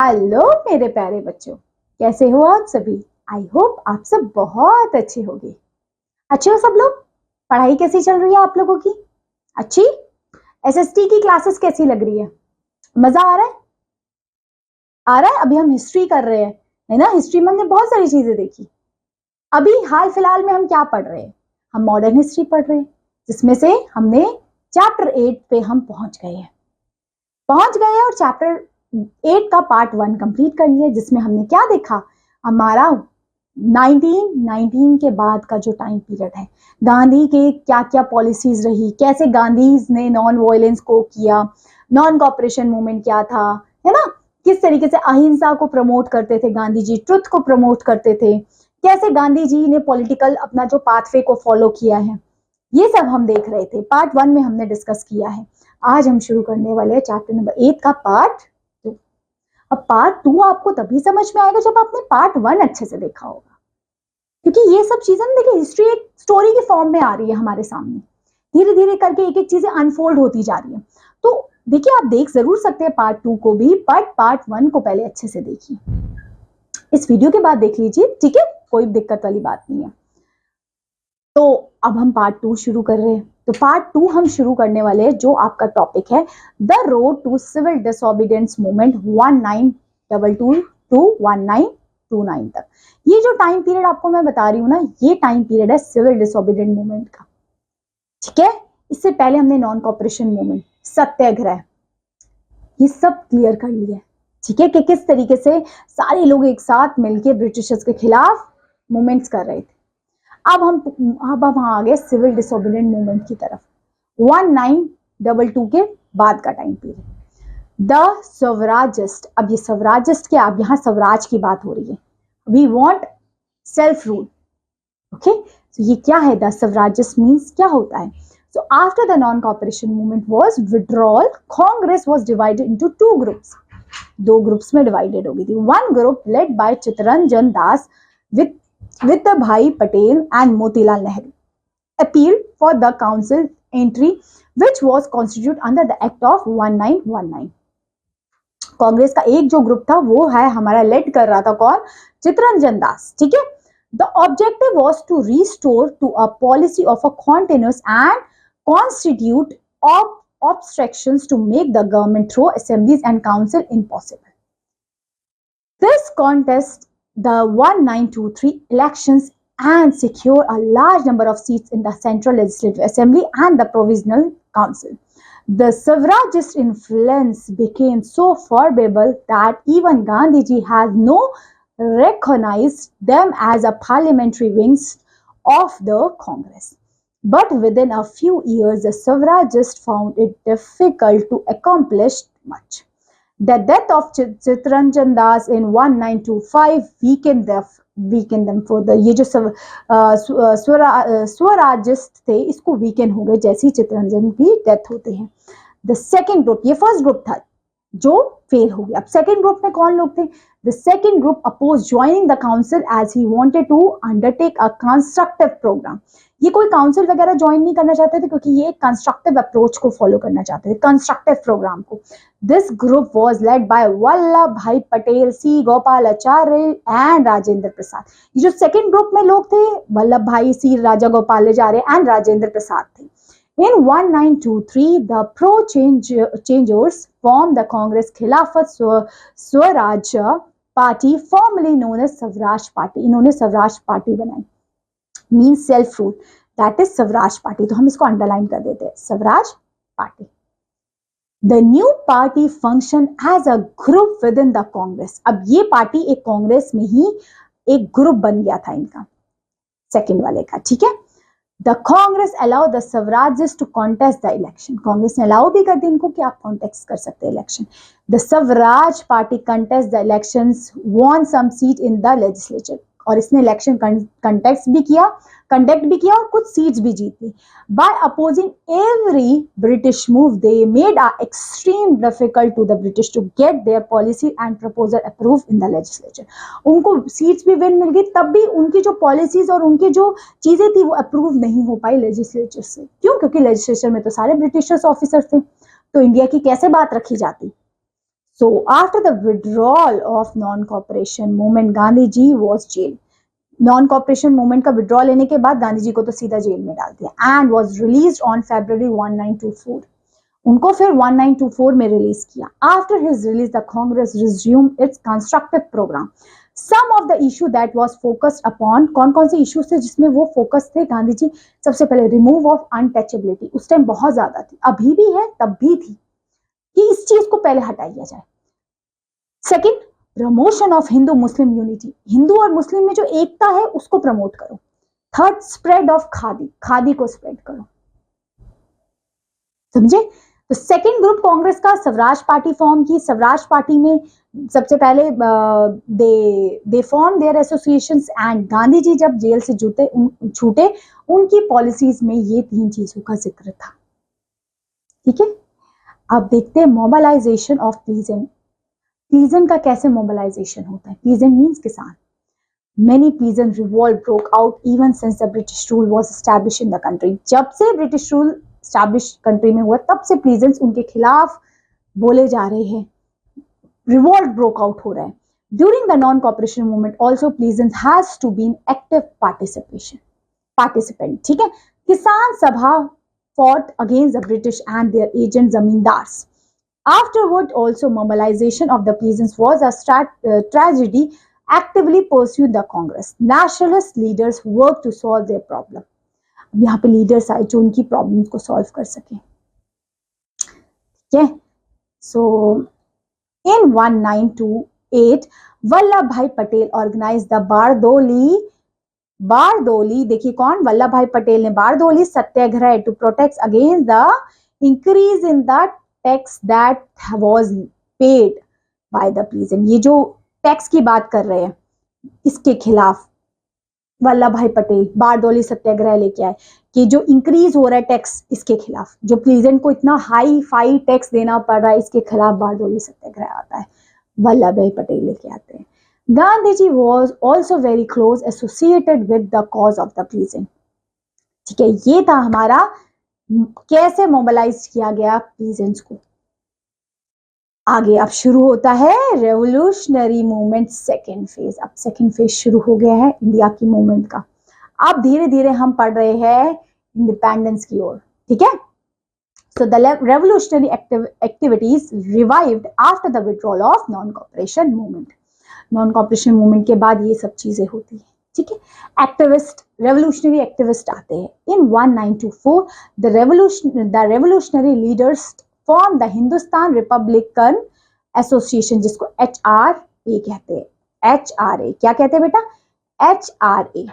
Hello मेरे प्यारे बच्चों, कैसे हो आप सभी। आई होप आप सब बहुत अच्छे होंगे। अच्छे हो सब लोग। पढ़ाई कैसी चल रही है आप लोगों की? अच्छी। एसएसटी की क्लासेस कैसी लग रही है? मजा आ रहा है? आ रहा है। अभी हम हिस्ट्री कर रहे हैं, है ना। हिस्ट्री में हमने बहुत सारी चीजें देखी। अभी हाल फिलहाल में हम क्या पढ़ रहे हैं? हम मॉडर्न हिस्ट्री पढ़ रहे हैं, जिसमें से हमने चैप्टर 8 पे हम पहुंच गए और चैप्टर 8 का पार्ट 1 कंप्लीट कर लिया, जिसमें हमने क्या देखा। हमारा 1919 के बाद का जो टाइम पीरियड है, गांधी के क्या क्या पॉलिसीज रही, कैसे गांधी ने नॉन वायलेंस को किया, नॉन कॉपरेशन मूवमेंट क्या था, है ना। किस तरीके से अहिंसा को प्रमोट करते थे गांधी जी, ट्रुथ को प्रमोट करते थे, कैसे गांधी जी ने पॉलिटिकल अपना जो पाथवे को फॉलो किया है, ये सब हम देख रहे थे। पार्ट 1 में हमने डिस्कस किया है। आज हम शुरू करने वाले हैं चैप्टर नंबर 8 का पार्ट 2। अब पार्ट 2 आपको तभी समझ में आएगा जब आपने पार्ट 1 अच्छे से देखा होगा, क्योंकि ये सब चीजें देखिए, हिस्ट्री एक स्टोरी के फॉर्म में आ रही है हमारे सामने, धीरे धीरे करके एक एक चीजें अनफोल्ड होती जा रही है। तो देखिए, आप देख जरूर सकते हैं पार्ट 2 को भी, बट पार्ट 1 को पहले अच्छे से देखिए। इस वीडियो के बाद देख लीजिए, ठीक है, कोई दिक्कत वाली बात नहीं है। तो अब हम पार्ट 2 शुरू कर रहे हैं। तो पार्ट 2 हम शुरू करने वाले हैं, जो आपका टॉपिक है the road to civil disobedience movement 1922 to 1929 तक। ये जो टाइम पीरियड आपको मैं बता रही हूँ ना, ये टाइम पीरियड है सिविल डिसोबीडियंट मूवमेंट का, ठीक है। इससे पहले हमने नॉन कॉपरेशन मूवमेंट, सत्याग्रह, ये सब क्लियर कर लिया, ठीक है, कि किस तरीके से सारे लोग एक साथ मिलकर ब्रिटिशर्स के खिलाफ मूवमेंट्स कर रहे थे। अब हम आ गए सिविल डिसोबीडियंट मूवमेंट की तरफ, 1922 के बाद का टाइम पीरियड। द स्वराजिस्ट, अब ये स्वराजिस्ट क्या, अब यहाँ स्वराज की बात हो रही है। We want self rule, okay. तो ये क्या है, द स्वराजिस्ट मींस क्या होता है। So after the non-cooperation movement was withdrawal, Congress was divided into two groups. दो ग्रुप्स में डिवाइडेड हो गई थी। One group led by Chittaranjan Das with Bhai Patel and Motilal Nehru appealed for the council entry, which was constituted under the Act of 1919. Congress का एक जो group था वो है हमारा, लेड कर रहा था कौन, चित्तरंजन दास, ठीक है। The objective was to restore to a policy of a continuous and constitute obstructions to make the government through assemblies and council impossible. This contest the 1923 elections and secure a large number of seats in the Central Legislative Assembly and the Provisional Council. The suffragist influence became so formidable that even Gandhiji has no recognized them as a parliamentary wings of the Congress. But within a few years, the suffragists found it difficult to accomplish much. The death of Chittaranjan Das in 1925 weakened them further. ये जो Swarajist थे, इसको weaken हो गए जैसे ही चित्तरंजन की death होते हैं। द सेकेंड ग्रुप, ये फर्स्ट ग्रुप था जो फेल हो गया। अब सेकेंड ग्रुप में कौन लोग थे? The second group oppose joining the council as he wanted to undertake a constructive program. ये कोई काउंसिल वगैरह ज्वाइन नहीं करना चाहते थे, क्योंकि ये कंस्ट्रक्टिव अप्रोच को फॉलो करना चाहते थे, कंस्ट्रक्टिव प्रोग्राम को। This group was led by Vallabh Bhai Patel, C Gopalacharya and Rajendra Prasad. ये जो सेकेंड ग्रुप में लोग थे, वल्लभ भाई, सी राजा गोपालाचार्य एंड राजेंद्र प्रसाद थे। In 1923, the pro-changers formed the Congress Khilafat Swaraj Party, formerly known as Swaraj Party. इन्होंने स्वराज पार्टी बनाई, means self rule, that is Swaraj party. तो हम इसको अंडरलाइन कर देते हैं, Swaraj party. The new party functioned as a group within the Congress. अब ये पार्टी एक कांग्रेस में ही एक ग्रुप बन गया था इनका, सेकेंड वाले का, ठीक है। The Congress allowed the suffragists to contest the election. Congress ने अलाउ भी कर दी इनको कि आप कॉन्टेस्ट कर सकते हैं election. The Swaraj Party contest the elections, won some seat in the legislature. और इसने इलेक्शन कंटेस्ट भी किया और कुछ सीट्स भी जीती। By opposing every British move, they made it extreme difficult to the British to get their policy and proposal approved in the legislature. उनको seats भी विन मिल गई, तब भी उनकी जो पॉलिसीज और उनकी जो चीजें थी वो अप्रूव नहीं हो पाई लेजिस्लेचर से। क्यों? क्योंकि लेजिस्लेचर में तो सारे ब्रिटिशर्स ऑफिसर थे, तो इंडिया की कैसे बात रखी जाती। So after the withdrawal of non-cooperation movement, Gandhi ji was jailed. Non cooperation movement का विड्रॉ लेने के बाद गांधी जी को तो सीधा जेल में डाल दिया and was released on February 1924. उनको फिर 1924 में रिलीज किया. After his release the Congress resumed its constructive program. Some of the issue that was focused upon, कौन कौन से इश्यूज थे जिसमें वो फोकस थे गांधी जी? सबसे पहले रिमूव ऑफ अनटचेबिलिटी. उस टाइम बहुत ज्यादा थी, अभी भी है, तब भी थी, कि इस चीज को पहले हटा दिया जाए. Second, promotion of Hindu Muslim unity. Hindu और मुस्लिम में जो एकता है उसको प्रमोट करो. Third, spread of khadi. Khadi को स्प्रेड करो. समझे? तो सेकेंड ग्रुप कांग्रेस का स्वराज पार्टी फॉर्म की. स्वराज पार्टी में सबसे पहले they form their associations and Gandhi ji जब जेल से छूटे उनकी पॉलिसीज में ये तीन चीजों का जिक्र था. ठीक है, अब देखते हैं मोबिलाइजेशन ऑफ प्लीजेंट. प्लीजेंट का कैसे मोबिलाइजेशन होता है? प्लीजेंट मीन्स किसान. Many peasant revolt broke out even since the British rule was established in the country. जब से ब्रिटिश रूल established country में हुआ तब से प्लीजेंट्स उनके खिलाफ बोले जा रहे हैं. रिवोल्ट ब्रोक आउट हो रहा है. During the non-cooperation movement, also pleasants has to be in active participant. ठीक है, किसान सभा fought against the British and their agent zamindars. Afterward, also mobilization of the peasants was a tragedy actively pursued the Congress. Nationalist leaders worked to solve their problem. अब यहाँ पे leaders आए जो उनकी प्रॉब्लम को सॉल्व कर सके. ठीक है, सो इन 1928 वल्लभ भाई पटेल ऑर्गेनाइज द बारदोली. देखिए कौन? वल्लभ भाई पटेल ने Bardoli Satyagraha to protect against the increase in the tax that was paid by the peasant. ये जो टैक्स की बात कर रहे हैं इसके खिलाफ वल्लभ भाई पटेल बारदोली सत्याग्रह लेके आए कि जो इंक्रीज हो रहा है टैक्स, इसके खिलाफ, जो प्लीजेंट को इतना हाई फाई टैक्स देना पड़ रहा है, इसके खिलाफ बारदोली सत्याग्रह आता है, वल्लभ भाई पटेल लेके आते हैं. Gandhi ji was also very close associated with the cause of the peasant. ठीक है, ये था हमारा कैसे मोबिलाइज किया गया प्लीजेंट्स को. आगे अब शुरू होता है रेवोल्यूशनरी मूवमेंट सेकेंड फेज. अब सेकेंड फेज शुरू हो गया है इंडिया की मूवमेंट का. अब धीरे धीरे हम पढ़ रहे हैं इंडिपेंडेंस की ओर. ठीक है, so the revolutionary activities revived after the withdrawal of non cooperation movement. Non cooperation movement के बाद ये सब चीजें होती है. ठीक है, एक्टिविस्ट, रेवोल्यूशनरी एक्टिविस्ट आते हैं. इन 1924 the revolutionary leaders form the Hindustan Republican association, जिसको HRA कहते हैं. HRA क्या कहते हैं बेटा? HRA.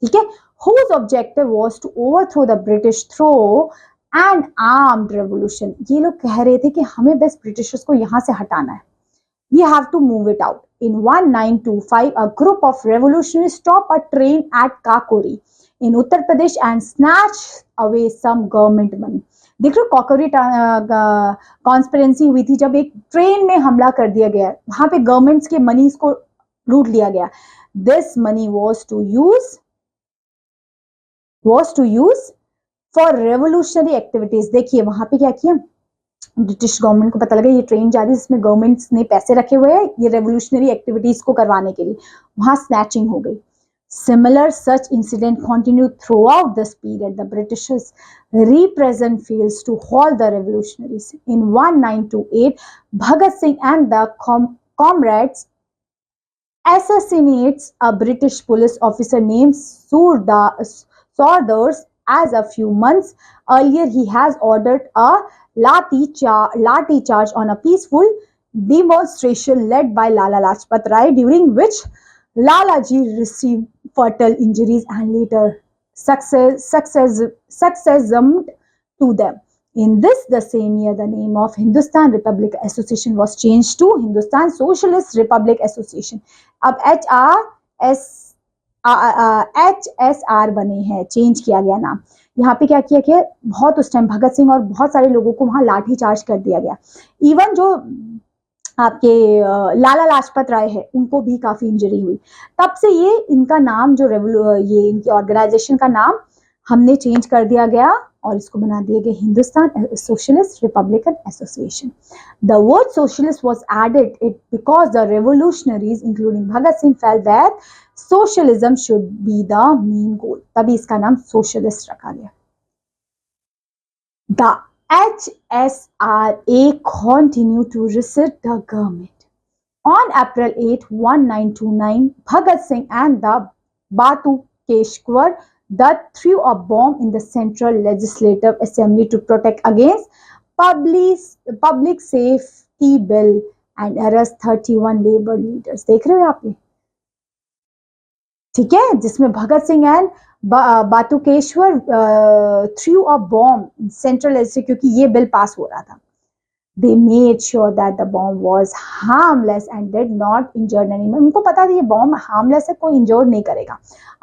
ठीक है, whose objective was to overthrow the British through an armed revolution. ये लोग कह रहे थे कि हमें बस ब्रिटिशर्स को यहाँ से हटाना है. We have to move it out. In 1925, a group of revolutionaries stopped a train at Kakori in Uttar Pradesh and snatched away some government money. देख लो कॉकरी कॉन्स्पिरेंसी हुई थी जब एक ट्रेन में हमला कर दिया गया, वहां पे गवर्नमेंट्स के मनीज को लूट लिया गया. This money was to use for revolutionary activities. देखिए वहां पे क्या किया, ब्रिटिश गवर्नमेंट को पता लगा ये ट्रेन जा रही है जिसमें गवर्नमेंट्स ने पैसे रखे हुए हैं ये रेवोल्यूशनरी एक्टिविटीज को करवाने के लिए, वहां स्नैचिंग हो गई. Similar such incident continued throughout this period. The Britishers represent fails to halt the revolutionaries. In 1928, Bhagat Singh and the comrades assassinates a British police officer named Saunders. As a few months earlier, he has ordered a lathi charge on a peaceful demonstration led by Lala Lajpat Rai, during which Lalaji received fatal injuries and later succumbed to them. In this, the same year, the name of Hindustan Republic Association was changed to Hindustan Socialist Republic Association. अब HSR बने हैं, change किया गया नाम. यहाँ पे क्या किया कि बहुत उस टाइम भगत सिंह और बहुत सारे लोगों को वहां लाठी चार्ज कर दिया गया. इवन जो आपके लाला लाजपत राय है उनको भी काफी इंजरी हुई. तब से ये इनका नाम जो ये इनकी ऑर्गेनाइजेशन का नाम हमने चेंज कर दिया गया और इसको बना दिया गया Hindustan socialist Republican association. The word socialist was added it because the revolutionaries including Bhagat Singh felt that socialism should be the main goal. तभी इसका नाम socialist रखा गया. The HSRA continued to resist the government. On April 8, 1929, Bhagat Singh and the Batu Keshwar Dutt threw a bomb in the Central Legislative Assembly to protect against public safety bill and arrest 31 labor leaders. देख रहे हो आप ये? ठीक है, जिसमें Bhagat Singh and Batukeshwar threw a bomb central legislature, क्योंकि ये बिल पास हो रहा था. They made sure that the bomb was harmless and did not injure anyone. उनको पता था ये बॉम्ब harmless है, कोई इंजोर नहीं करेगा.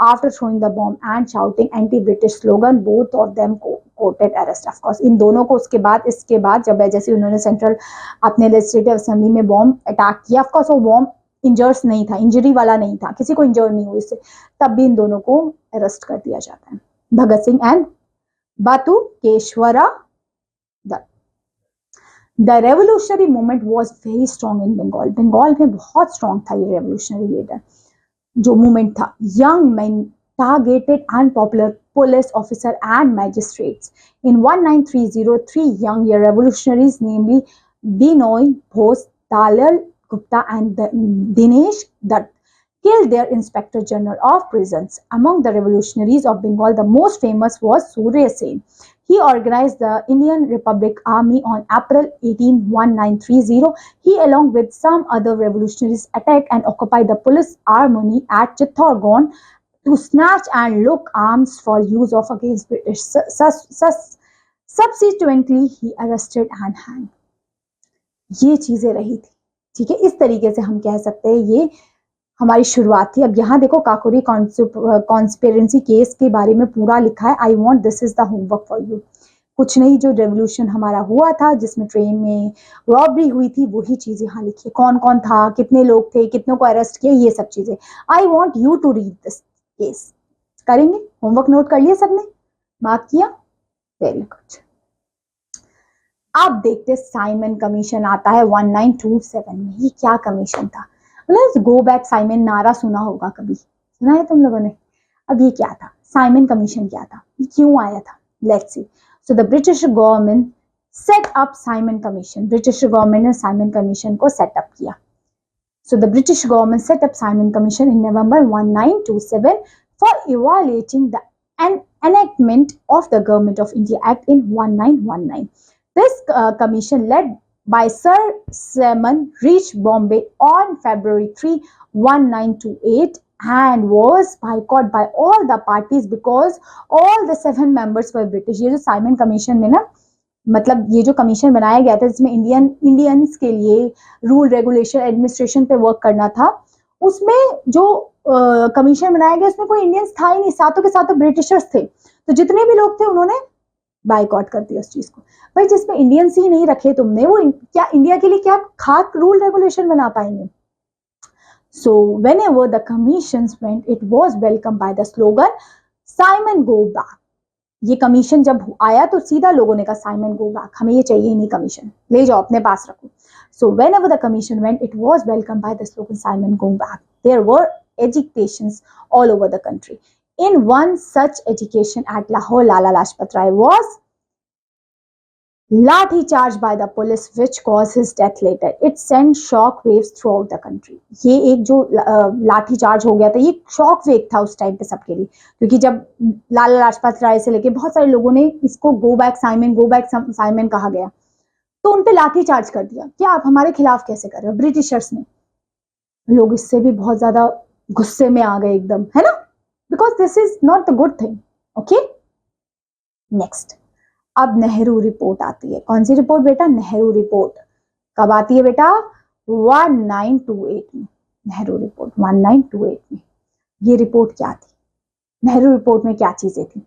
After throwing the bomb and shouting anti-British slogan, both of them quoted arrest. Of course, इन दोनों को इसके बाद जब जैसे उन्होंने सेंट्रल अपने लेजिस्लेटिव असेंबली में बॉम्ब अटैक किया, ऑफ कोर्स वो बॉम्ब इंजर्स नहीं था, इंजरी वाला नहीं था, किसी को इंजर नहीं हुई इससे, तब भी इन दोनों को अरेस्ट कर दिया जाता है. Bhagat Singh and Batukeshwar Dutt. The revolutionary movement was very strong in Bengal. Bengal में बहुत strong था ये revolutionary leader जो movement था. Young men targeted unpopular police officer and magistrates. In 1930, 3 young revolutionaries, namely Binoy Bose, Dalal Gupta and Dinesh Dutt, killed their Inspector General of Prisons. Among the revolutionaries of Bengal, the most famous was Surya Sen. He organized the Indian Republic Army on April 18, 1930. He, along with some other revolutionaries, attacked and occupied the police armory at Chittorgarh to snatch and look arms for use of against British. Subsequently, he arrested and hanged. ये चीजें रही थी. ठीक है, इस तरीके से हम कह सकते हैं ये हमारी शुरुआत थी. अब यहाँ देखो काकोरी कॉन्स्पिरेंसी केस के बारे में पूरा लिखा है. I want this is the homework for you. कुछ नहीं, जो रेवोल्यूशन हमारा हुआ था जिसमें ट्रेन में रॉबरी हुई थी वही चीज यहाँ लिखी है. कौन कौन था, कितने लोग थे, कितनों को अरेस्ट किया, ये सब चीजें. I want you to read this case. करेंगे? होमवर्क नोट कर लिया सबने? मार्क किया? Very good. अब देखते साइमन कमीशन आता है 1927 में. ये क्या कमीशन था? Let's go back. साइमन नारा सुना होगा कभी, सुना है तुम लोगों ने? अब ये क्या था? साइमन कमीशन क्या था, ये क्यों आया था? Let's see. So the British government set up Simon commission. British government ने साइमन कमीशन को सेटअप किया. So the British government set up Simon commission in November 1927 for evaluating the enactment of the Government of India Act in 1919. This commission, led by Sir Simon, reached Bombay on February 3, 1928 and was boycotted by all the parties because all the 7 members were British. ये जो Simon commission में ना, मतलब ये जो commission बनाया गया था जिसमें इंडियंस के लिए रूल रेगुलेशन एडमिनिस्ट्रेशन पे वर्क करना था, उसमें जो कमीशन बनाया गया उसमें कोई इंडियंस था ही नहीं, सातों के सातों ब्रिटिशर्स थे. तो जितने भी लोग थे उन्होंने बाइकआउट कर दिया उस चीज को. भाई जिसमें इंडियंस ही नहीं रखे तुमने, वो क्या इंडिया के लिए क्या खास रूल रेगुलेशन बना पाएंगे? So whenever the commissions went, it was welcomed by the slogan Simon go back. ये कमीशन जब आया तो सीधा लोगों ने कहा साइमन गो बैक, हमें ये चाहिए ही नहीं कमीशन, ले जाओ अपने पास रखो. So whenever the commission went, it was welcomed by the slogan Simon go back. There were agitations all over the country. In one such agitation at Lahore, Lala Lajpat Rai was lathi charged by the police, which caused his death later. It sent shock waves throughout the country. ये एक जो लाठी charge हो गया था, ये shock wave था उस टाइम पे सबके लिए, क्योंकि जब लाला लाजपत राय से लेके बहुत सारे लोगों ने इसको गो बैक साइमन कहा गया, तो उन पे लाठी चार्ज कर दिया. क्या आप हमारे खिलाफ कैसे कर रहे हो? ब्रिटिशर्स ने. लोग इससे भी बहुत ज्यादा गुस्से में आ गए एकदम, है ना, because this is not the good thing. Okay, next. अब नेहरू रिपोर्ट आती है. कौन सी रिपोर्ट बेटा? नेहरू रिपोर्ट. कब आती है बेटा? 1928 में. नेहरू रिपोर्ट 1928 में. ये रिपोर्ट क्या थी? नेहरू रिपोर्ट में क्या चीजें थी?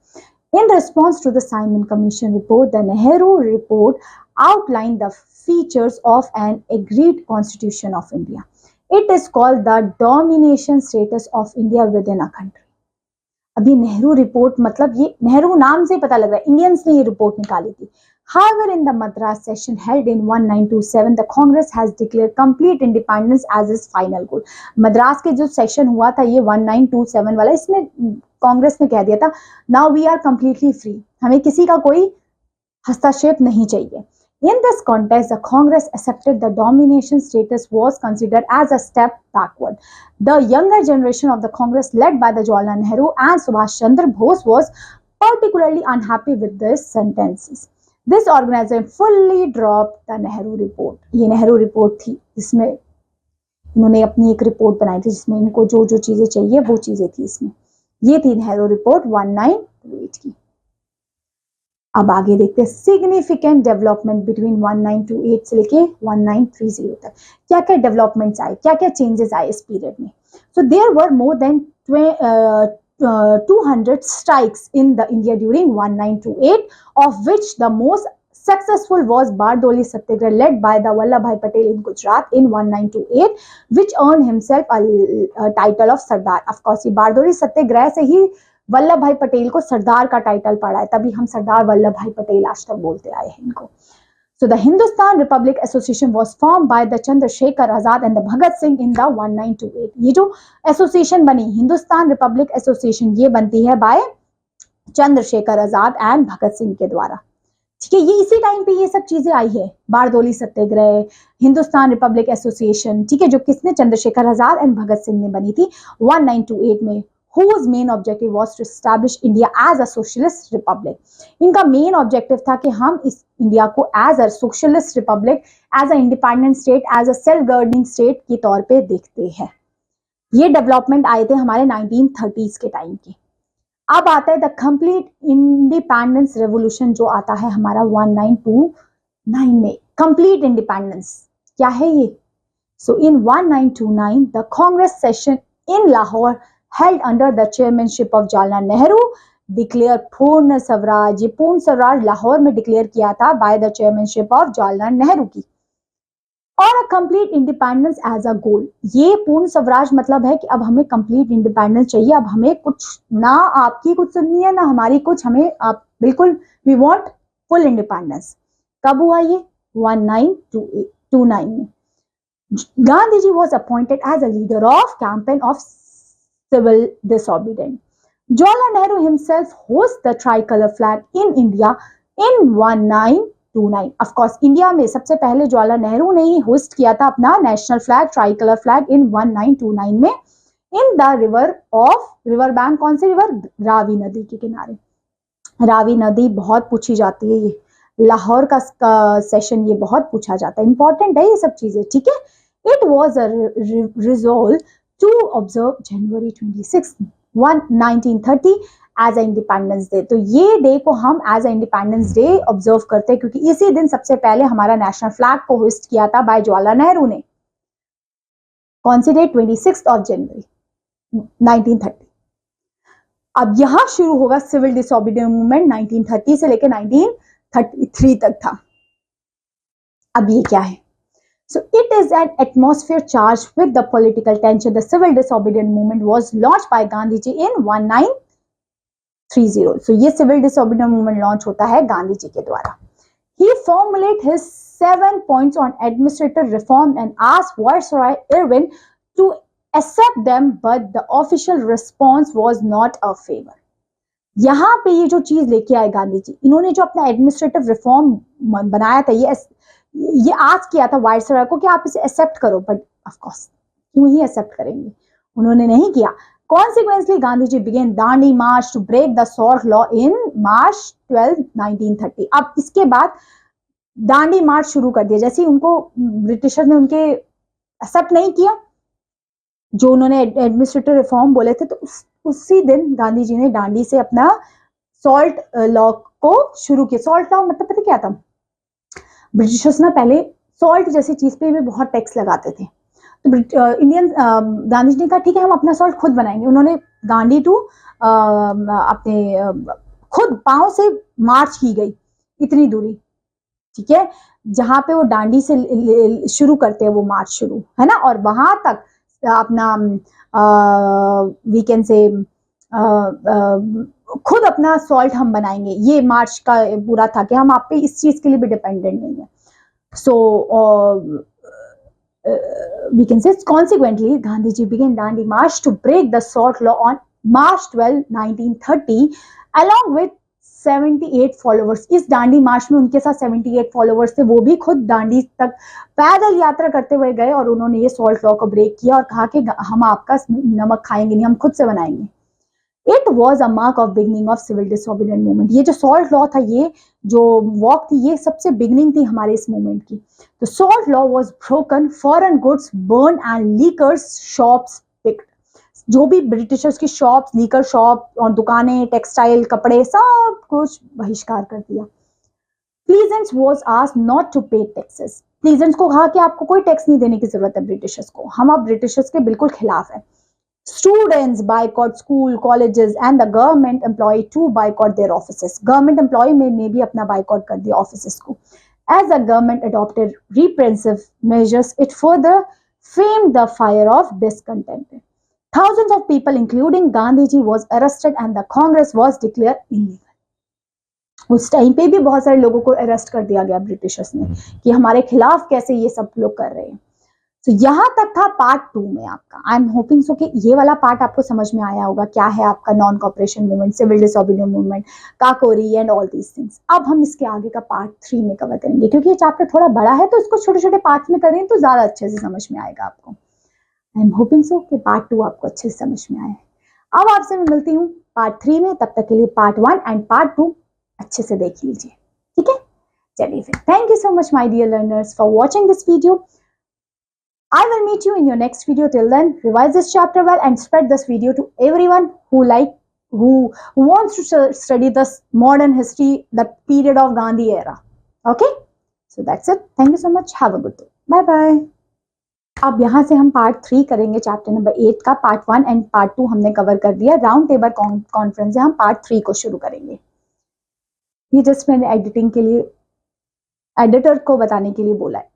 In response to the Simon Commission report, the Nehru report outlined the features of an agreed constitution of India. It is called the domination status of India within a country. अब ये Nehru report, मतलब ये नेहरू नाम से पता लग रहा है इंडियंस ने ये रिपोर्ट निकाली थी। However, in the Madras session held in 1927, the Congress has declared complete independence as its final goal. Madras के जो सेशन हुआ था ये 1927 वाला, इसमें कांग्रेस ने कह दिया था now we are completely free, हमें किसी का कोई हस्तक्षेप नहीं चाहिए। In this context, the Congress accepted the domination status was considered as a step backward. The younger generation of the Congress, led by the Jawaharlal Nehru and Subhash Chandra Bose, was particularly unhappy with these sentences. This organization fully dropped the Nehru report. ये Nehru report थी जिसमें इन्होंने अपनी एक report बनाई थी जिसमें इनको जो जो चीजें चाहिए वो चीजें थी इसमें। ये थी नेहरू रिपोर्ट 1928 की। अब आगे देखते हैं सिग्निफिकेंट डेवलपमेंट बिटवीन 1928 से लेके 1930 तक क्या क्या डेवलपमेंट्स आए, क्या क्या चेंजेस आए इस पीरियड में। So there were more than 200 strikes in the India during 1928, of which the most successful was Bardoli Satyagraha, led by the Vallabhbhai Patel in Gujarat in 1928, which earned himself a title of Sardar. Of course, ये बारदोली सत्याग्रह से ही वल्लभ भाई पटेल को सरदार का title पड़ा है, तभी हम सरदार वल्लभ भाई पटेल आज तक बोलते आए हैं इनको। So the Hindustan Republic Association was formed by the Chandrasekhar Azad and the Bhagat Singh in the 1928. ये जो एसोसिएशन बनी हिंदुस्तान रिपब्लिक एसोसिएशन, ये बनती है बाय चंद्रशेखर आजाद एंड भगत सिंह के द्वारा। ठीक है, ये इसी टाइम पे ये सब चीजें आई है, बारदोली सत्याग्रह, हिंदुस्तान रिपब्लिक एसोसिएशन, ठीक है, जो किसने, चंद्रशेखर आजाद एंड भगत सिंह ने बनी थी 1928 में, whose main objective was to establish India as a socialist republic. इनका मेन ऑब्जेक्टिव था कि हम इस इंडिया को as a socialist republic, as a independent state, as a self governing state के तौर पे देखते हैं। ये डेवलपमेंट आए थे हमारे 1930s के टाइम के। अब आता है द कंप्लीट इंडिपेंडेंस रेवोल्यूशन, जो आता है हमारा 1929 में। कंप्लीट इंडिपेंडेंस क्या है ये? सो इन 1929 the Congress session in Lahore held under the chairmanship of Jawaharlal Nehru declared पूर्ण स्वराज। ये पूर्ण स्वराज लाहौर में डिक्लेयर किया था by the chairmanship of Jawaharlal Nehru की। और a complete independence as a goal, ये पूर्ण स्वराज मतलब है कि अब हमें कंप्लीट इंडिपेंडेंस चाहिए, अब हमें कुछ ना आपकी कुछ सुननी है ना हमारी कुछ, हमें आप बिल्कुल वी वांट फुल इंडिपेंडेंस। कब हुआ ये? 1929 में। Gandhi ji was appointed as a leader of campaign of civil disobedience. Jawaharlal Nehru himself hosts the tricolor flag in India in 1929. Of course, India में सबसे पहले जवाहरलाल नेहरू ने ही होस्ट किया था अपना national flag, tricolour flag in 1929 में, in the river of, river bank कौन सी river? Ravi नदी के किनारे। रावी नदी बहुत पूछी जाती है, ये लाहौर का सेशन ये बहुत पूछा जाता है, इंपॉर्टेंट है ये सब चीजें, ठीक है। It was a resolve to observe January 26, 1930 as a Independence Day। तो ये डे को हम as a independence day observe करते हैं क्योंकि इसी दिन सबसे पहले हमारा नेशनल फ्लैग को होस्ट किया था बाय जवाहरलाल नेहरू ने। कौन सी डेट? 26 जनवरी 1930। अब यहां शुरू होगा सिविल डिसोबीडियंस मूवमेंट, 1930 से लेकर 1933 तक था। अब ये क्या है? So it is an atmosphere charged with the political tension. The civil disobedience movement was launched by Gandhi ji in 1930. So ये civil disobedience movement launch होता है गांधी जी के द्वारा। He formulated his 7 points on administrative reform and asked Viceroy Irwin to accept them, but the official response was not a favor. यहाँ पे ये जो चीज लेके आए गांधी जी, इन्होंने जो अपना एडमिनिस्ट्रेटिव रिफॉर्म बनाया था, ये आज किया था वायसराय को कि आप इसे एक्सेप्ट करो, बट ऑफ कोर्स क्यों ही एक्सेप्ट करेंगे, उन्होंने नहीं किया। Consequently Gandhi ji began Dandi march to break the salt law in March 12, 1930। अब इसके बाद दांडी मार्च शुरू कर दिया, जैसे उनको ब्रिटिशर ने उनके एक्सेप्ट नहीं किया जो उन्होंने एडमिनिस्ट्रेटिव रिफॉर्म बोले थे, तो उसी दिन गांधी जी ने दांडी से अपना सॉल्ट लॉ को शुरू किया। सॉल्ट लॉ मतलब पता क्या था? ब्रिटिशर्स ना पहले सॉल्ट जैसी चीज पे भी बहुत टैक्स लगाते थे, तो इंडियन गांधी जी ने कहा ठीक है हम अपना सॉल्ट खुद बनाएंगे। उन्होंने दांडी टू अपने खुद पांव से मार्च की गई इतनी दूरी, ठीक है, जहां पे वो दांडी से शुरू करते हैं वो मार्च शुरू है ना, और वहां तक अपना वीकेंड से खुद अपना सॉल्ट हम बनाएंगे, ये मार्च का पूरा था कि हम आप पे इस चीज के लिए भी डिपेंडेंट नहीं है. सो we can say consequently Gandhiji began Dandi March to break the salt law on March 12, 1930 along with 78 followers. इस दांडी मार्च में उनके साथ 78 फॉलोवर्स थे, वो भी खुद दांडी तक पैदल यात्रा करते हुए गए और उन्होंने ये सॉल्ट लॉ को ब्रेक किया और कहा कि हम आपका नमक खाएंगे नहीं, हम खुद से बनाएंगे. It was a mark of beginning of civil disobedient movement. ये जो सॉल्ट लॉ था, ये जो वॉक थी, ये सबसे बिगनिंग थी हमारे इस मूवमेंट की. The salt law was broken, foreign goods burn and liquors shops picked. जो भी ब्रिटिशर्स की शॉप्स, लीकर शॉप और दुकानें, टेक्सटाइल, कपड़े, सब कुछ बहिष्कार कर दिया. प्लीजेंट्स वॉज आस्क्ड नॉट टू पे टैक्सेस. प्लीजेंट्स को कहा कि आपको कोई टैक्स नहीं देने की जरूरत है ब्रिटिशर्स को, हम अब ब्रिटिशर्स के बिल्कुल खिलाफ है. Students boycott school, colleges and the government employee to boycott their offices. Government employee ने भी अपना boycott कर दिया offices को. As the government adopted repressive measures, it further famed the fire of discontent. Thousands of people, including Gandhiji, was arrested and the Congress was declared illegal. उस time पे भी बहुत सारे लोगों को अरेस्ट कर दिया गया ब्रिटिशर्स ने कि हमारे खिलाफ कैसे ये सब लोग कर रहे हैं. तो यहां तक था पार्ट 2 में आपका. आई एम होपिंग सो कि ये वाला पार्ट आपको समझ में आया होगा, क्या है आपका non cooperation movement, civil disobedient movement, Kakori and all these things. अब हम इसके आगे का पार्ट 3 में कवर करेंगे, क्योंकि ये चैप्टर थोड़ा बड़ा है तो इसको छोटे छोटे पार्ट्स में करें तो ज्यादा अच्छे से समझ में आएगा आपको. आई एम होपिंग सो कि पार्ट 2 आपको अच्छे से समझ में आए. अब आपसे मैं मिलती हूँ पार्ट 3 में, तब तक के लिए पार्ट 1 एंड पार्ट 2 अच्छे से देख लीजिए. ठीक है, चलिए फिर. Thank you so much my dear learners for watching this video. I will meet you in your next video. Till then, revise this chapter well and spread this video to everyone who wants to study this modern history, the period of Gandhi era. Okay? So that's it. Thank you so much. Have a good day. Bye bye. अब यहाँ से हम part 3 करेंगे chapter number 8 का. Part 1 and part 2 हमने cover कर दिया. Round table conference है, हम पार्ट 3 को शुरू करेंगे. ये जस्ट मैंने एडिटिंग के लिए, एडिटर को बताने के लिए बोला है.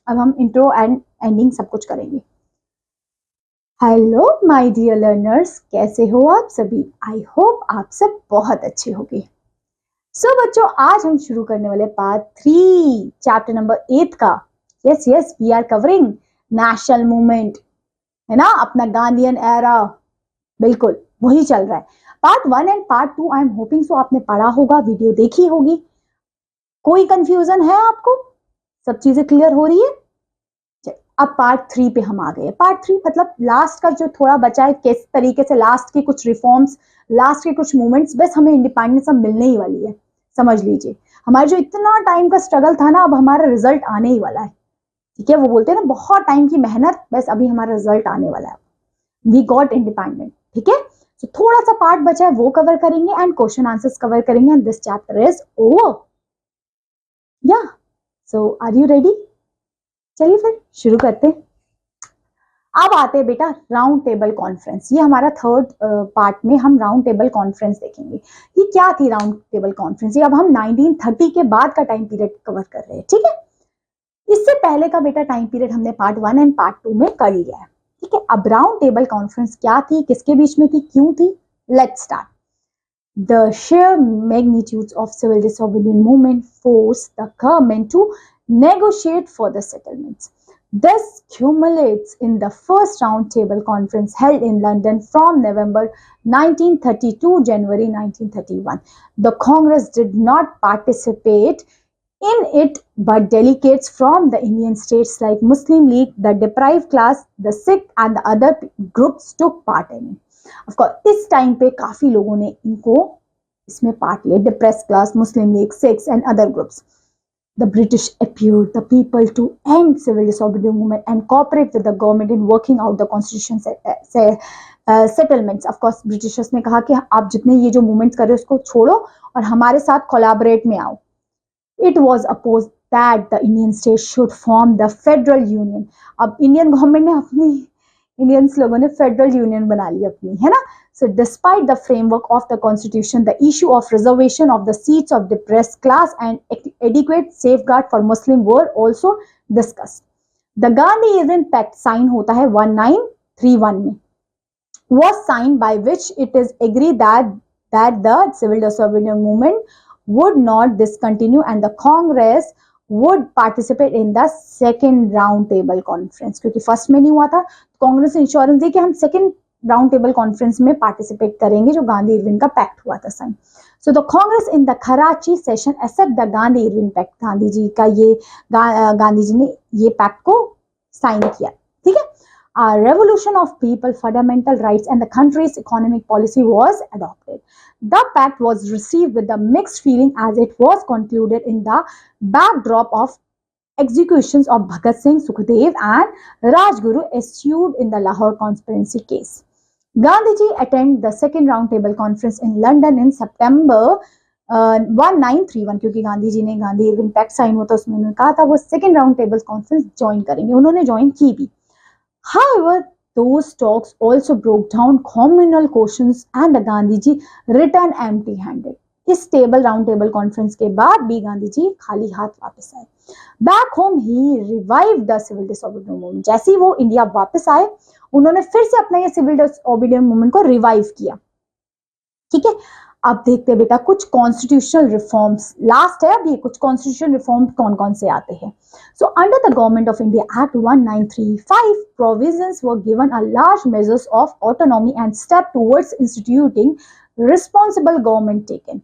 अब हम इंट्रो एंड एंडिंग सब कुछ करेंगे. हेलो माय डियर लर्नर्स, कैसे हो आप सभी? आई होप आप सब बहुत अच्छे होंगे. सो बच्चों, आज हम शुरू करने वाले पार्ट 3 चैप्टर नंबर 8 का. Yes yes, we are covering national movement, है ना, अपना गांधीयन एरा. बिल्कुल वही चल रहा है. Part 1 and part 2 I am hoping सो आपने पढ़ा होगा, वीडियो देखी होगी. कोई कंफ्यूजन है आपको? सब चीजें क्लियर हो रही है? अब पार्ट 3 पे हम आ गए. पार्ट 3 मतलब लास्ट का जो थोड़ा बचा है, किस तरीके से लास्ट के कुछ रिफॉर्म्स, लास्ट के कुछ मूवमेंट्स, बस हमें इंडिपेंडेंस अब मिलने ही वाली है. समझ लीजिए, हमारे जो इतना टाइम का स्ट्रगल था ना, अब हमारा रिजल्ट आने ही वाला है. ठीक है, वो बोलते हैं ना, बहुत टाइम की मेहनत, बस अभी हमारा रिजल्ट आने वाला है. We got independent. ठीक है, तो थोड़ा सा पार्ट बचा है, वो कवर करेंगे एंड क्वेश्चन आंसर्स कवर करेंगे and this chapter is over. या सो आर यू रेडी? चलिए फिर शुरू करते हैं. अब आते हैं बेटा राउंड टेबल कॉन्फ्रेंस. ये हमारा थर्ड पार्ट में हम राउंड टेबल कॉन्फ्रेंस देखेंगे. ये क्या थी राउंड टेबल कॉन्फ्रेंस? ये अब हम 1930 के बाद का टाइम पीरियड कवर कर रहे हैं. ठीक है, इससे पहले का बेटा टाइम पीरियड हमने पार्ट 1 एंड पार्ट 2 में कर लिया है. ठीक है, अब राउंड टेबल कॉन्फ्रेंस क्या थी, किसके बीच में थी, क्यों थी? Let's start. The sheer magnitude of civil disobedience movement forced the government to negotiate for the settlements. This culminates in the first round table conference held in London from November 1930 to January 1931. The Congress did not participate in it, but delegates from the Indian states like Muslim League, the deprived class, the Sikh and the other groups took part in it. Of course, इस time पे काफी लोगों ने इनको इसमें part लिया. Depress class, Muslim league, Sikhs and other groups. The British appealed the people to end civil disobedience movement and cooperate with the government in working out the constitution settlements. Of course, Britishers ने कहा कि आप जितने ये जो movements कर रहे हो उसको छोड़ो और हमारे साथ कोलैबोरेट में आओ. It was opposed that the Indian states should form the federal union. अब इंडियन गवर्नमेंट ने अपनी, इंडियंस लोगों ने फेडरल यूनियन बना ली अपनी, है ना. So despite the framework of the constitution, the issue of reservation of the seats of depressed class and adequate safeguard for Muslim were also discussed. The Gandhi Island Pact sign होता है 1931 में. was signed by which it is agreed that the civil disobedience movement would not discontinue and the Congress would participate in the second round table conference. क्योंकि first में नहीं हुआ था, कांग्रेस ने insurance दी कि हम सेकंड राउंड टेबल कॉन्फ्रेंस में पार्टिसिपेट करेंगे जो गांधी इरविन का पैक्ट हुआ था sign. So the Congress in the Karachi session accept the Gandhi Irwin pact. Gandhi ji का ये गांधी जी ने ये पैक्ट को साइन किया. ठीक है. A revolution of people, fundamental rights, and the country's economic policy was adopted. The pact was received with a mixed feeling as it was concluded in the backdrop of executions of Bhagat Singh, Sukhdev, and Rajguru issued in the Lahore conspiracy case. Gandhiji attended the second roundtable conference in London in September 1931. क्योंकि गांधी जी ने Gandhi Irwin pact sign हुआ था, उसमें उन्होंने कहा था वो second round table conference join करेंगे. उन्होंने ज्वाइन की भी. However, those talks also broke down communal questions and the Gandhiji returned empty-handed. इस टेबल राउंड टेबल कॉन्फ्रेंस के बाद भी गांधी जी खाली हाथ वापस आए. Back home he revived the civil disobedience movement. जैसे ही वो इंडिया वापस आए उन्होंने फिर से अपना ये सिविल डिसोबीडियंस मूवमेंट को रिवाइव किया. ठीक है. अब देखते हैं बेटा कुछ कॉन्स्टिट्यूशनल रिफॉर्म्स. लास्ट है अभी. कुछ कॉन्स्टिट्यूशनल रिफॉर्म कौन कौन से आते हैं. So under the government of India act 1935 provisions were given a large measures of autonomy and step towards instituting responsible government taken.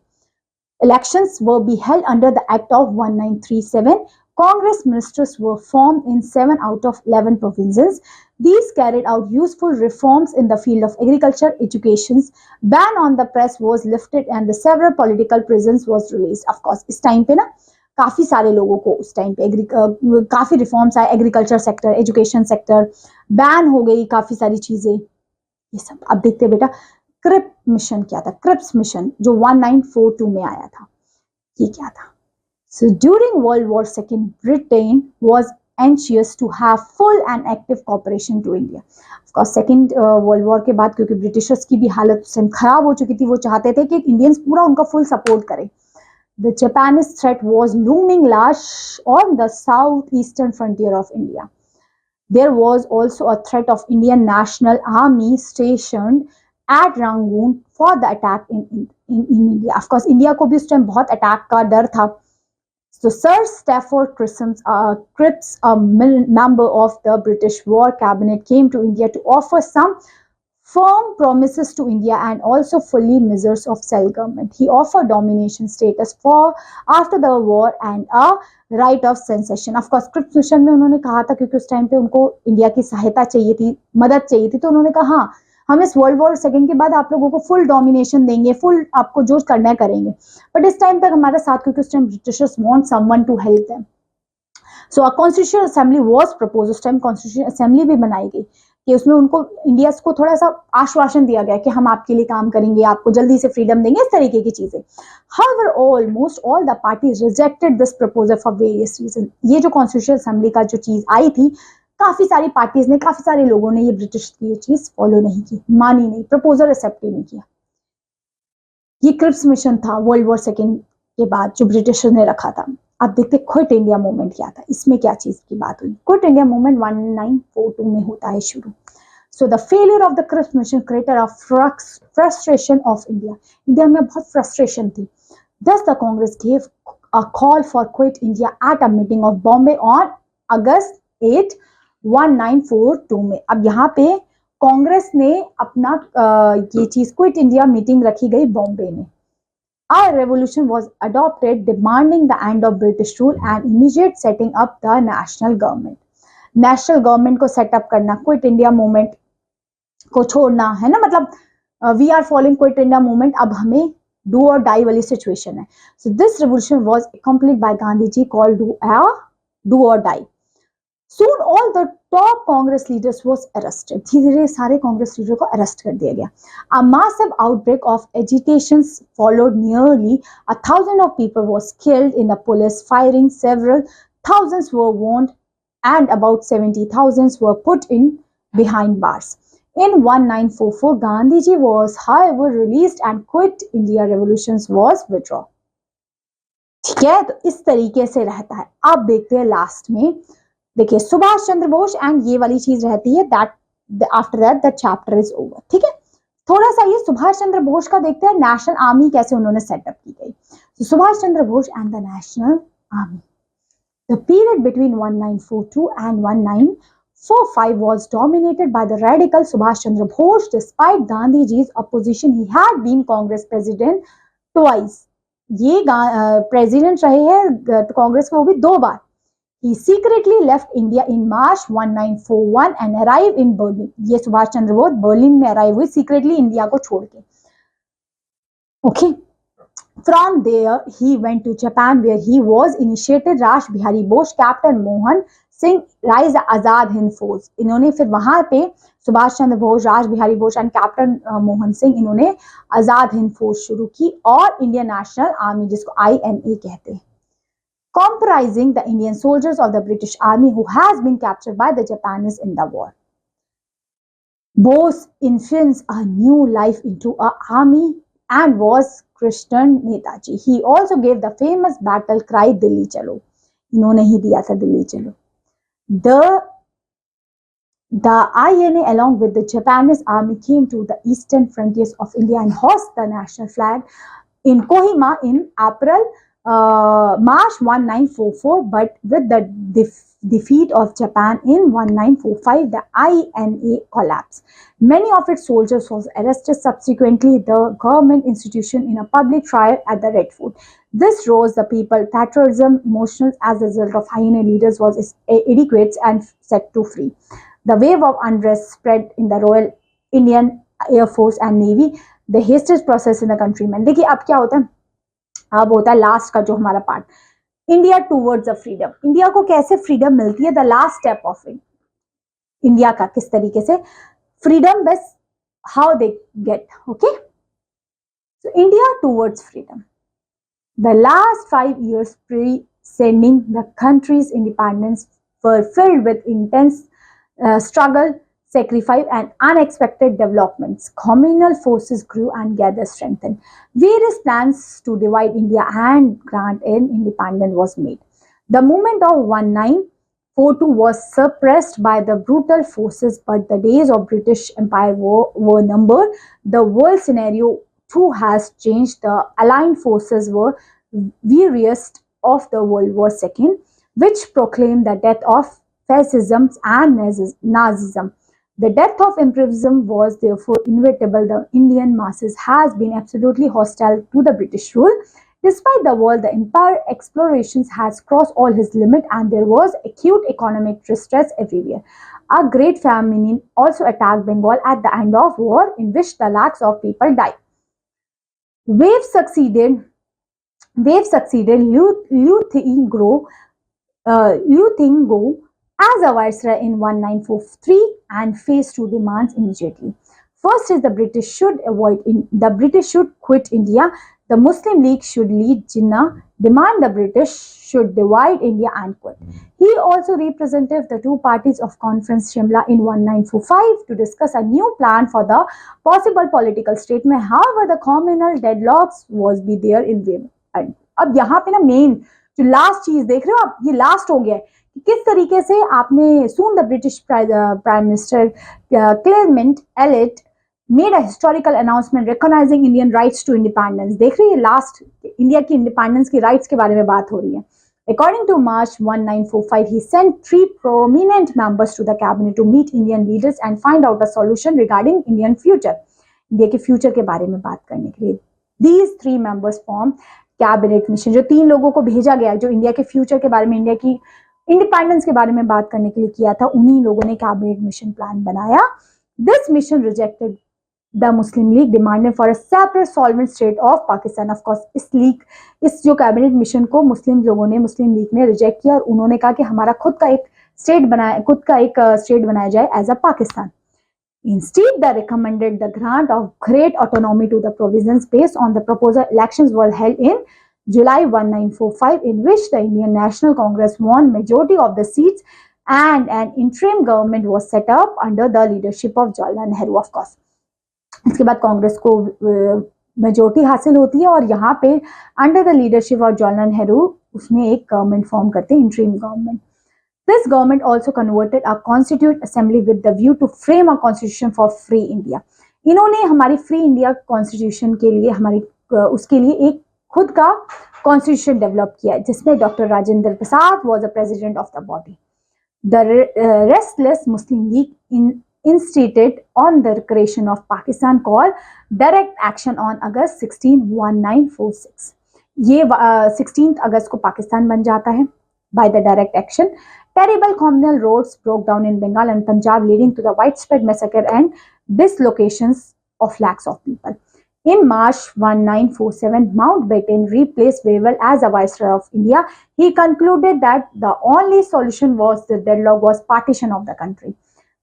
Elections were be held under the act of 1937. Congress ministers were formed in 7 out of 11 provinces. These carried out useful reforms in the field of agriculture, education. Ban on the press was lifted and the several political prisons was released. Of course, इस time पे ना काफी सारे लोगों को उस time पे काफी रिफॉर्म्स आए. Agriculture sector, education sector, ban हो गई काफी सारी चीजें, ये सब. अब देखते हैं बेटा क्रिप मिशन क्या था. क्रिप्स मिशन जो 1942 में आया था, ये क्या था. So during World War II, Britain was anxious to have full and active cooperation to India. Of course, Second World War के बाद क्योंकि ब्रिटिशर्स की भी हालत उस टाइम खराब हो चुकी थी, वो चाहते थे कि इंडियंस पूरा उनका फुल सपोर्ट करें. The Japanese threat was looming large on the southeastern frontier of India. There was also a threat of Indian National Army stationed at Rangoon for the attack in India. Of course, India को भी उस time बहुत attack का डर था. So Sir Stafford Cripps, a member of the British War Cabinet, came to India to offer some firm promises to India and also fully measures of self-government. He offered domination status for after the war and a right of secession. Of course, Cripps mission में उन्होंने कहा था क्योंकि उस time पे उनको India की सहायता चाहिए थी, मदद चाहिए थी, तो उन्होंने कहा हाँ हम इस वर्ल्ड वॉर सेकेंड के बाद आप लोगों को फुल डोमिनेशन देंगे, फुल आपको जो करना है करेंगे, बट इस टाइम तक हमारे साथ क्योंकि उस time Britishers want someone to help them. So a constitutional assembly was proposed. उस टाइम कॉन्स्टिट्यूशनल असेंबली भी बनाई गई कि उसमें उनको इंडिया को थोड़ा सा आश्वासन दिया गया कि हम आपके लिए काम करेंगे, आपको जल्दी से फ्रीडम देंगे, इस तरीके की चीजें. However, almost all the parties rejected this proposal for various reasons. ये जो कॉन्स्टिट्यूशनल असेंबली का जो चीज आई थी, काफी सारी पार्टीज ने, काफी सारे लोगों ने ये ब्रिटिश की ये चीज फॉलो नहीं की, मानी नहीं, प्रपोजल एक्सेप्ट ही नहीं किया. ये क्रिप्स मिशन था वर्ल्ड वॉर सेकेंड के बाद जो ब्रिटिश ने रखा था. अब देखते क्विट इंडिया मूवमेंट क्या था. इसमें क्या चीज की बात हुई. क्विट इंडिया मूवमेंट 1942 में होता है शुरू. So the failure of the Cripps mission created a frustration of India. India में बहुत फ्रस्ट्रेशन थी. Thus the Congress gave a call for quit India at a meeting of Bombay on August 8, 1942 में. अब यहाँ पे कांग्रेस ने अपना ये चीज क्विट इंडिया मीटिंग रखी गई बॉम्बे में. A revolution was adopted demanding the end of British rule and immediate setting up the national government. National government को सेटअप करना, क्विट इंडिया मूवमेंट को छोड़ना है ना, मतलब we are following quit India movement, अब हमें डू और डाई वाली सिचुएशन है. So this revolution was accompanied by Gandhi ji called do और die. Soon all the top Congress leaders was arrested. धीरे-धीरे सारे कांग्रेस लीडर को अरेस्ट कर दिया गया. A massive outbreak of agitations followed. Nearly 1,000 of people was killed in the police firing. Several thousands were wounded and about 70,000 were put in behind bars. In 1944, Gandhi ji was however released and quit India revolutions was withdrawn. ठीक है, तो इस तरीके से रहता है. अब देखते हैं लास्ट में, देखिए सुभाष चंद्र बोस एंड ये वाली चीज रहती है, that after that the chapter is over. ठीक है. थोड़ा सा ये सुभाष चंद्र बोस का देखते हैं, नेशनल आर्मी कैसे उन्होंने सेटअप की गई। तो Subhash Chandra Bose and the national army. The period between 1942 and 1945 was dominated by the radical Subhash Chandra Bose. Despite Gandhiji's opposition, he had been Congress president twice. ये प्रेसिडेंट रहे हैं कांग्रेस में, वो भी 2 बार। He secretly left India in March 1941 and arrived in Berlin. ये Subhash Chandra Bose Berlin में arrive हुए secretly India को छोड़ के। Okay. From there, he went to Japan, where he was initiated Rash Bihari Bose, Captain Mohan Singh, Rise Azad Hind Force. इन्होंने फिर वहां पे सुभाष चंद्र बोस, राज बिहारी बोस एंड कैप्टन मोहन सिंह, इन्होंने आजाद हिंद फोर्स शुरू की, और इंडियन नेशनल आर्मी जिसको INA कहते हैं, comprising the Indian soldiers of the British Army who has been captured by the Japanese in the war. Bose infused a new life into an army and was christened Netaji. He also gave the famous battle cry Dilli Chalo. इन्होंने ही दिया था दिल्ली चलो। The INA along with the Japanese army came to the eastern frontiers of India and hoisted the national flag in Kohima in March 1944, but with the defeat of Japan in 1945, the INA collapsed. Many of its soldiers were arrested. Subsequently, the government institution in a public trial at the Red Fort. This rose the people patriotism, emotions as a result of INA leaders was adequate and set to free. The wave of unrest spread in the Royal Indian Air Force and Navy. The hastest process in the country में। देखिए अब क्या होता है, अब होता है last का जो हमारा part, India towards the freedom. India को कैसे फ्रीडम मिलती है, the last step of it, India का किस तरीके से फ्रीडम, बस how they get, okay. So India towards freedom, the last 5 years preceding the country's independence were filled with intense struggle, sacrifice and unexpected developments. Communal forces grew and gathered strengthened. Various plans to divide India and grant an independence was made. The movement of 1942 was suppressed by the brutal forces, but the days of British Empire were numbered. The world scenario too has changed. The Allied forces were weariest of the World War II, which proclaimed the death of fascism and Nazism. The death of imperialism was therefore inevitable. The Indian masses has been absolutely hostile to the British rule. Despite the war, the empire explorations has crossed all his limit and there was acute economic distress everywhere. A great famine also attacked Bengal at the end of war, in which the lakhs of people died. Wave succeeded Liu Thinggo as a viceroy in 1943 and faced 2 demands immediately. First is the British should quit India. The Muslim League should lead Jinnah, demand the British should divide India and quit. He also represented the 2 parties of Conference Shimla in 1945 to discuss a new plan for the possible political statement. However, the communal deadlocks was be there in Wave. अब यहाँ पे ना main जो last चीज देख रहे हो आप, ये लास्ट हो गया है कि किस तरीके से आपने soon the British Prime Minister Clement Elliot made a historical announcement recognizing Indian rights to independence. देख रही है लास्ट इंडिया की इंडिपेंडेंस की राइट्स के बारे में बात हो रही है। According to March 1945, he sent 3 prominent members to the cabinet to meet Indian leaders and find out a solution regarding Indian future. India के फ्यूचर के बारे में बात करने के लिए these 3 members form cabinet mission. जो 3 लोगों को भेजा गया जो इंडिया के फ्यूचर के बारे में, इंडिया की इंडिपेंडेंस के बारे में बात करने के लिए किया था, उन्हीं लोगों ने कैबिनेट मिशन प्लान बनाया। This mission rejected the Muslim league demanded for a separate sovereign state of Pakistan. Of course इस जो कैबिनेट मिशन को मुस्लिम लीग ने रिजेक्ट किया और उन्होंने कहा कि हमारा खुद का एक स्टेट बनाया जाए as a Pakistan. Instead, they recommended the grant of great autonomy to the provinces. Based on the proposal, elections were held in July 1945, in which the Indian National Congress won majority of the seats, and an interim government was set up under the leadership of Jawaharlal Nehru, of course. इसके बाद कांग्रेस को majority हासिल होती है और यहाँ पे under the leadership of Jawaharlal Nehru उसमें एक गवर्नमेंट फॉर्म करते हैं, interim government. This government also converted a constituent assembly with the view to frame a constitution for free India. इन्होंने हमारी फ्री इंडिया कॉन्स्टिट्यूशन के लिए उसके लिए एक खुद का कॉन्स्टिट्यूशन डेवलप किया जिसमें doctor Rajendra Prasad was the president of the body. The restless Muslim league instituted on the creation of Pakistan called Direct Action on August 16, 1946. ये 16 अगस्त को पाकिस्तान बन जाता है by the direct action. Terrible communal roads broke down in Bengal and Punjab, leading to the widespread massacre and dislocations of lakhs of people. In March 1947, Mountbatten replaced Wavell as the Viceroy of India. He concluded that the only solution was the deadlock was partition of the country.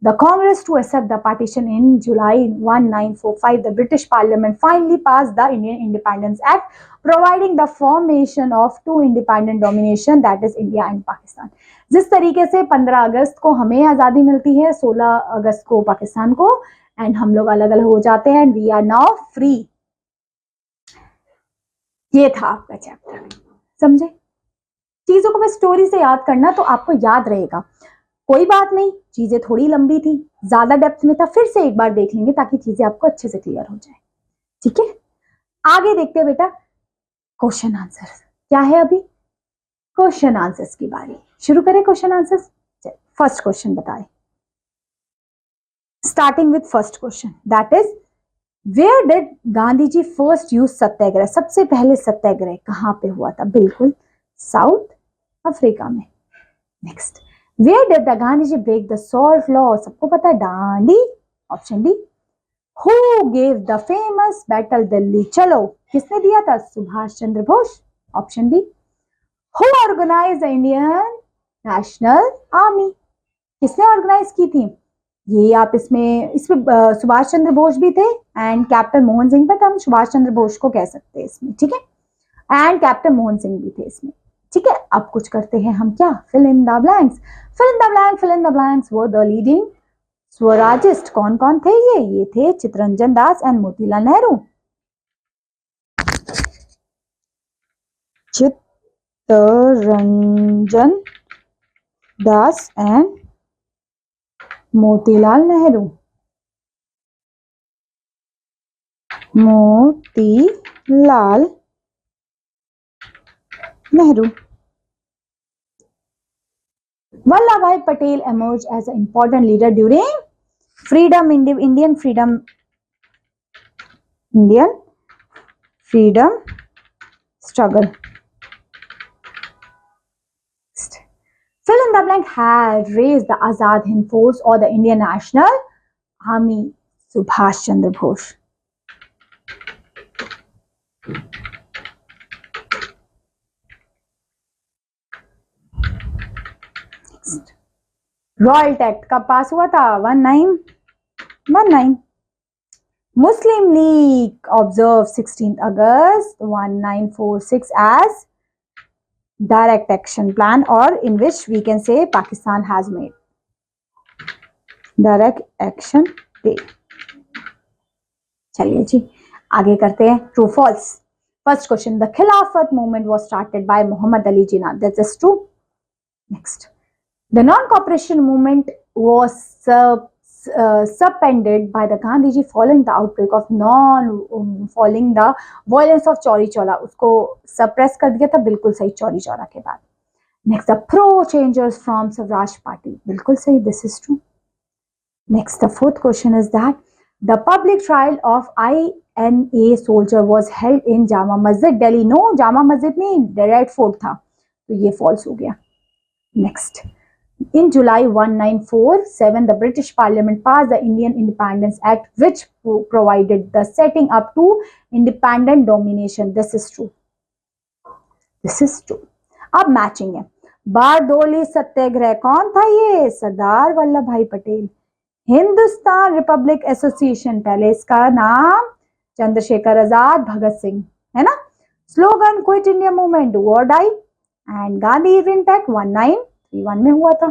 The Congress to accept the partition in July 1945, the British Parliament finally passed the Indian Independence Act, providing the formation of two independent domination, that is India and Pakistan. जिस तरीके से 15 अगस्त को हमें आज़ादी मिलती है, 16 अगस्त को पाकिस्तान को, एंड हम लोग अलग अलग हो जाते हैं, and we are now free. ये था आपका चैप्टर. समझे? चीजों को बस स्टोरी से याद करना तो आपको याद रहेगा. कोई बात नहीं, चीजें थोड़ी लंबी थी, ज्यादा डेप्थ में था, फिर से एक बार देख लेंगे ताकि चीजें आपको अच्छे से क्लियर हो जाए. ठीक है, आगे देखते हैं बेटा क्वेश्चन आंसर. क्या है अभी? क्वेश्चन आंसर्स की बारी. शुरू करें क्वेश्चन आंसर्स. फर्स्ट क्वेश्चन बताए. Starting with first question, that is where did Gandhi ji first use satyagraha? सबसे पहले सत्याग्रह कहां पे हुआ था? बिल्कुल साउथ अफ्रीका में. Next, Where did the Gandhiji break the salt law? सबको पता है, Dandi. Option D. Who gave the famous battle Delhi Chalo? किसने दिया था? Subhash Chandra Bose. Option D. Who organized the Indian National Army? किसने ऑर्गेनाइज की थी? ये आप इसमें सुभाष चंद्र बोस भी थे and captain Mohan Singh, but हम सुभाष चंद्र बोस को कह सकते हैं इसमें. ठीक है, एंड कैप्टन मोहन सिंह भी थे इसमें. ठीक है, अब कुछ करते हैं हम. क्या? Fill in the blanks. Fill in the blank, fill in the blanks were the leading Swarajist. कौन कौन थे ये थे Chittaranjan Das and Motilal Nehru. Chittaranjan Das and Motilal Nehru. Motilal Nehru. Vallabhbhai Patel emerged as an important leader during Indian freedom struggle. Fill in the blank had raised the Azad Hind Force or the Indian National Army. Subhash Chandra Bose. Royal act कब पास हुआ था? 1919. मुस्लिम league observe 16 August 1946 as direct action plan, or in which we can say Pakistan has made direct action day. चलिए जी आगे करते हैं. True false. First question, the Khilafat movement was started by Mohammad Ali Jinnah. That is true. Next, the non-cooperation movement was subended by the Gandhiji following the outbreak of following the violence of Chauri Chaura. उसको suppress कर दिया था. बिल्कुल सही, चौरी चौरा के बाद. Next, the pro-changers from Swaraj Party. बिल्कुल सही, this is true. Next, the fourth question is that the public trial of INA soldier was held in Jama Masjid, Delhi. No, Jama Masjid नहीं, Red Fort था, तो ये false हो गया. Next, in July 1947, the British Parliament passed the Indian Independence Act, which provided the setting up to independent domination. This is true. This is true. अब matching है. बारडोली सत्याग्रह कौन था? ये सरदार वल्लभ भाई पटेल. हिंदुस्तान रिपब्लिक एसोसिएशन, पहले इसका नाम चंद्रशेखर आजाद, भगत सिंह, है ना. Slogan quit India movement, do और डाई, एंड गांधी इवेंट एक्ट 1931 में हुआ था.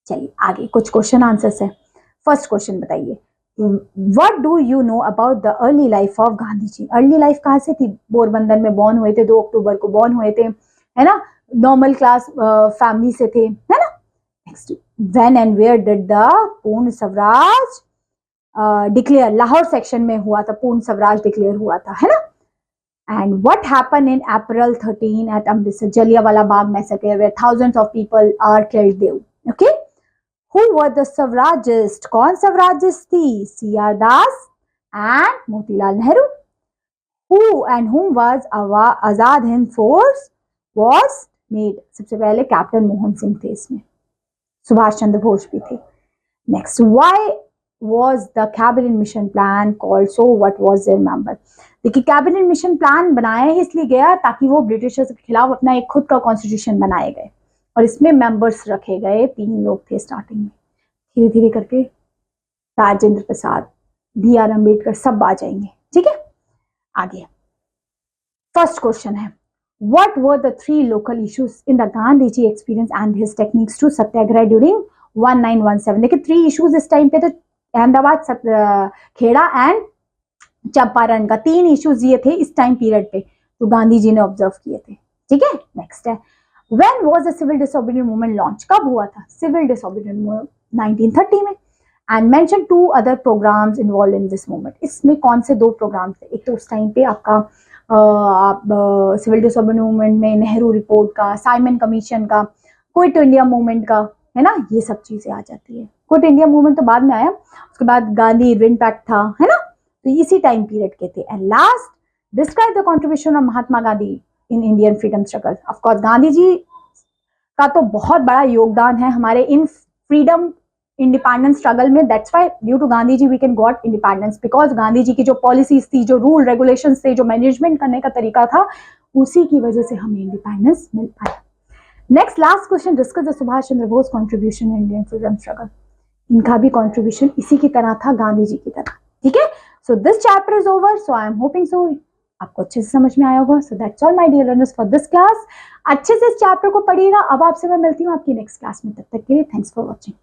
चलिए आगे कुछ क्वेश्चन आंसर्स है. फर्स्ट क्वेश्चन बताइए, what do you know about the early life of Gandhi ji? Early life कहाँ से थी? पोरबंदर में बॉर्न हुए थे, 2 अक्टूबर को बॉर्न हुए थे, है ना. नॉर्मल क्लास फैमिली से थे, है ना. Next, when and where did the Purna Swaraj declare Lahore section में हुआ था, पूर्ण स्वराज डिक्लेयर हुआ था, है ना। And what happen in April 13 at Amritsar, Jallianwala Bagh massacre where thousands of people are killed देव। Okay, who were the Swarajist, कौन स्वराजिस्ट थी, C R. Das and Motilal Nehru. Who and whom was Azad Hind force was made, सबसे पहले कैप्टन मोहन सिंह थे इसमें, सुभाष चंद्र बोस भी थे। Next, why was the cabinet mission plan called so, what was their member। देखिए कैबिनेट मिशन प्लान बनाया ही इसलिए गया ताकि वो ब्रिटिशर्स के खिलाफ अपना एक खुद का कॉन्स्टिट्यूशन बनाए गए, और इसमें मेंबर्स रखे गए 3 लोग थे स्टार्टिंग में, धीरे धीरे करके राजेंद्र प्रसाद, बी.आर. अम्बेडकर सब आ जाएंगे, ठीक है। आगे फर्स्ट क्वेश्चन है, what were the 3 local issues in the Gandhiji experience and his techniques to Satyagraha during 1917। देखिए 3 इश्यूज इस टाइम पे तो अहमदाबाद, खेड़ा एंड चंपारण का 3 इश्यूज ये थे इस टाइम पीरियड पे जो गांधी जी ने ऑब्जर्व किए थे, ठीक है। नेक्स्ट है, when was the civil disobedience movement launch, कब हुआ था सिविल डिसोबीडियंस मूवमेंट, 1930 में। And mention 2 other programs involve in this movement, इसमें कौन से 2 प्रोग्राम थे, एक तो उस टाइम पे आपका सिविल डिसोबीडियंस मूवमेंट में नेहरू रिपोर्ट का, साइमन कमीशन का, क्विट इंडिया मूवमेंट का, है ना, ये सब चीजें आ जाती है। क्विट इंडिया मूवमेंट तो बाद में आया, उसके बाद गांधी इरविन पैक्ट था, है ना, तो इसी टाइम पीरियड के थे। And last, describe the contribution of Mahatma Gandhi in Indian freedom struggle. Of course Gandhi ji का तो बहुत बड़ा योगदान है हमारे इन फ्रीडम इंडिपेंडेंस स्ट्रगल में। That's why due to Gandhi ji we can got independence, because Gandhi ji की जो पॉलिसीज थी, जो रूल रेगुलेशंस थे, जो मैनेजमेंट करने का तरीका था, उसी की वजह से हमें इंडिपेंडेंस मिल पाया। Next last question, discuss the Subhash Chandra Bose contribution in Indian freedom struggle. इनका भी कंट्रीब्यूशन इसी की तरह था, गांधी जी की तरह, ठीक है। So this chapter is over, so I am hoping so आपको अच्छे से समझ में आया होगा। So that's all my dear learners for this class. अच्छे से इस चैप्टर को पढ़िएगा। अब आपसे मैं मिलती हूँ आपकी नेक्स्ट क्लास में, तब तक के लिए थैंक्स फॉर वॉचिंग।